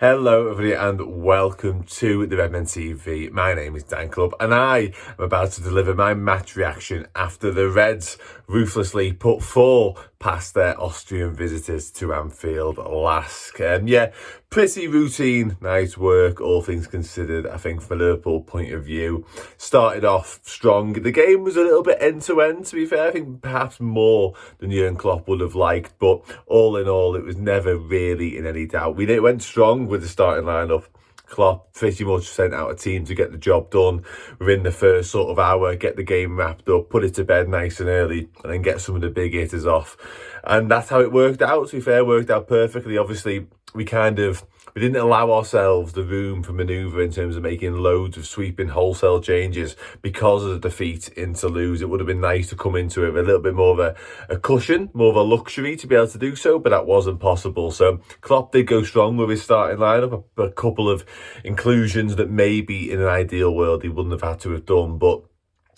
Hello everybody and welcome to the Redmen TV. My name is Dan Club and I am about to deliver my match reaction after the Reds ruthlessly put 4 past their Austrian visitors to Anfield, Lask. Pretty routine night's work, all things considered, I think, from a Liverpool point of view. Started off strong. The game was a little bit end-to-end, to be fair. I think perhaps more than Jurgen Klopp would have liked, but all in all, it was never really in any doubt. We went strong with the starting lineup. Klopp pretty much sent out a team to get the job done within the first sort of hour, get the game wrapped up, put it to bed nice and early, and then get some of the big hitters off. And that's how it worked out, to be fair, worked out perfectly. Obviously, we didn't allow ourselves the room for manoeuvre in terms of making loads of sweeping wholesale changes because of the defeat in Toulouse. It would have been nice to come into it with a little bit more of a cushion, more of a luxury to be able to do so, but that wasn't possible. So Klopp did go strong with his starting lineup, a couple of inclusions that maybe in an ideal world he wouldn't have had to have done, but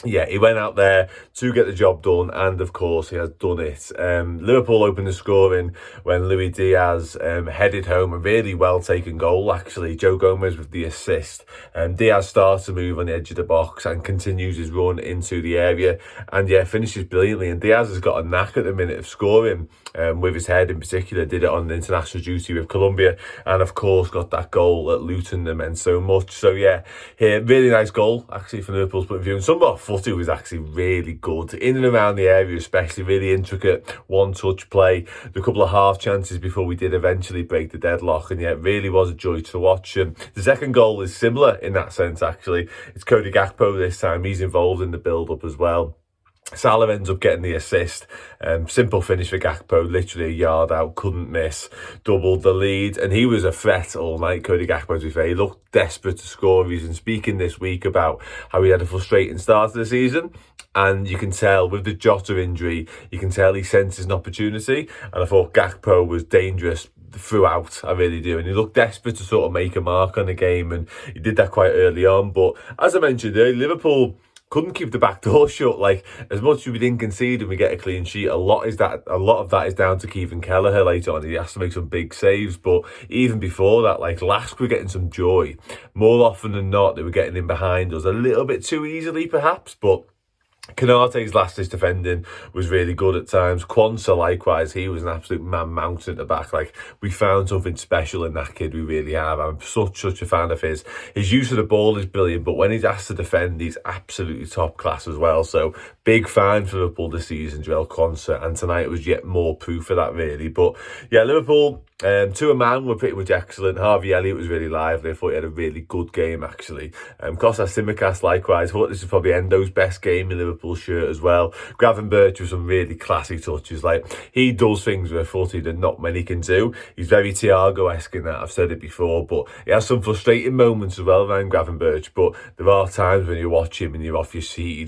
yeah, he went out there to get the job done, and of course he has done it. Liverpool opened the scoring when Luis Diaz headed home a really well taken goal, actually. Joe Gomez with the assist. Diaz starts to move on the edge of the box and continues his run into the area, and yeah, finishes brilliantly. And Diaz has got a knack at the minute of scoring with his head in particular. Did it on international duty with Colombia, and of course got that goal at Luton that meant so much. So yeah, here, really nice goal actually from Liverpool's point of view. And some of footy was actually really good in and around the area, especially really intricate one-touch play. The couple of half chances before we did eventually break the deadlock, and yeah, it really was a joy to watch. And the second goal is similar in that sense, actually. It's Cody Gakpo this time. He's involved in the build-up as well. Salah ends up getting the assist. Simple finish for Gakpo, literally a yard out, couldn't miss, doubled the lead, and he was a threat all night, Cody Gakpo, to be fair. He looked desperate to score. He's been speaking this week about how he had a frustrating start to the season, and you can tell with the Jota injury, you can tell he senses an opportunity, and I thought Gakpo was dangerous throughout, I really do, and he looked desperate to sort of make a mark on the game, and he did that quite early on. But as I mentioned earlier, Liverpool couldn't keep the back door shut. Like, as much as we didn't concede and we get a clean sheet, a lot of that is down to Kevin Kelleher later on. He has to make some big saves, but even before that, like, Lask were getting some joy. More often than not, they were getting in behind us a little bit too easily, perhaps, but Konate's last-ditch defending was really good at times. Quansah, likewise, he was an absolute man-mountain at the back. Like, we found something special in that kid, we really have. I'm such a fan of his. His use of the ball is brilliant, but when he's asked to defend, he's absolutely top class as well. So, big fan for Liverpool this season, Joel Quansah, and tonight was yet more proof of that, really. But, yeah, Liverpool, to a man, were pretty much excellent. Harvey Elliott was really lively. I thought he had a really good game, actually. Kostas Tsimikas, likewise. I thought this was probably Endo's best game in Liverpool shirt as well. Gravenberch with some really classy touches. Like, he does things with a footy that not many can do. He's very Thiago-esque in that, I've said it before, but he has some frustrating moments as well around Gravenberch. But there are times when you watch him and you're off your seat, you're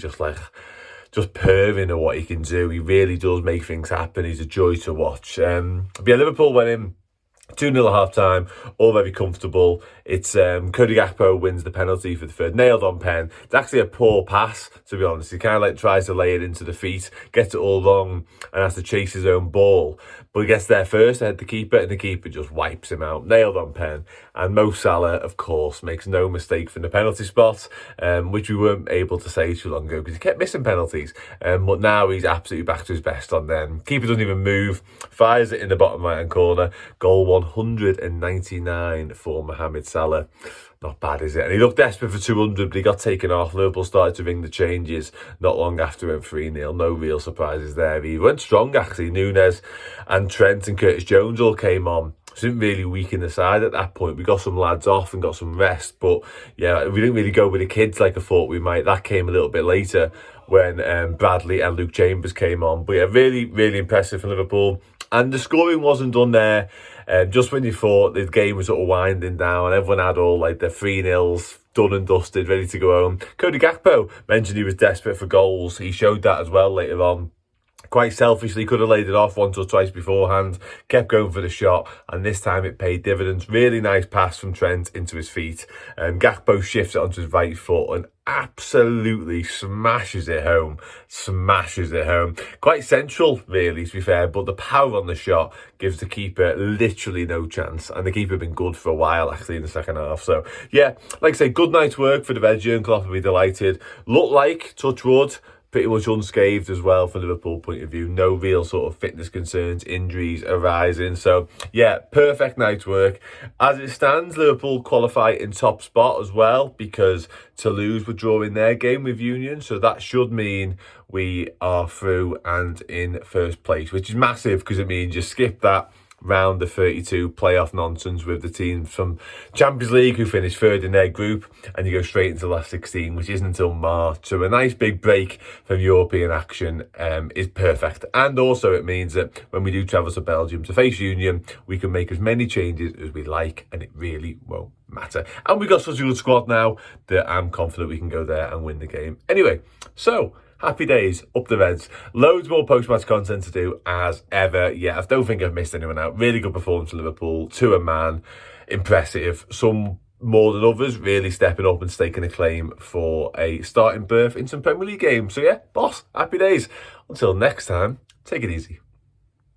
just purring at what he can do. He really does make things happen. He's a joy to watch. But yeah, Liverpool went in 2-0 at half-time, all very comfortable. It's Cody Gakpo wins the penalty for the third, nailed on pen. It's actually a poor pass, to be honest. He kind of like tries to lay it into the feet, gets it all wrong, and has to chase his own ball. But he gets there first, ahead the keeper, and the keeper just wipes him out. Nailed on pen. And Mo Salah, of course, makes no mistake from the penalty spot, which we weren't able to say too long ago because he kept missing penalties. But now he's absolutely back to his best on them. Keeper doesn't even move, fires it in the bottom right-hand corner. Goal 199 for Mohamed Salah. Not bad, is it? And he looked desperate for 200, but he got taken off. Liverpool started to ring the changes not long after it went 3-0. No real surprises there. He went strong, actually. Nunes and Trent and Curtis Jones all came on. Didn't really weaken the side at that point. We got some lads off and got some rest, but yeah, we didn't really go with the kids like I thought we might. That came a little bit later when Bradley and Luke Chambers came on. But yeah, really impressive for Liverpool. And the scoring wasn't done there. Just when you thought the game was sort of winding down, everyone had all like their 3-0s done and dusted, ready to go home. Cody Gakpo mentioned he was desperate for goals. He showed that as well later on. quite selfishly could have laid it off once or twice beforehand, kept going for the shot, and this time it paid dividends. Really nice pass from Trent into his feet. Gakpo shifts it onto his right foot and absolutely smashes it home. Quite central, really, to be fair, but the power on the shot gives the keeper literally no chance, and the keeper been good for a while, actually, in the second half. So, yeah, like I say, good night's work for the Reds. Jurgen Klopp will be delighted. Look like, touch wood, pretty much unscathed as well from Liverpool point of view. No real sort of fitness concerns, injuries arising. So, yeah, perfect night's work. As it stands, Liverpool qualify in top spot as well, because Toulouse were drawing their game with Union. So that should mean we are through and in first place, which is massive because it means you skip that round of 32 playoff nonsense with the teams from Champions League who finished third in their group, and you go straight into the last 16, which isn't until March. So a nice big break from European action is perfect. And also it means that when we do travel to Belgium to face Union, we can make as many changes as we like, and it really won't matter. And we've got such a good squad now that I'm confident we can go there and win the game. Anyway, so happy days, up the Reds. Loads more post-match content to do as ever. Yeah, I don't think I've missed anyone out. Really good performance from Liverpool, to a man. Impressive. Some more than others, really stepping up and staking a claim for a starting berth in some Premier League games. So yeah, boss, happy days. Until next time, take it easy.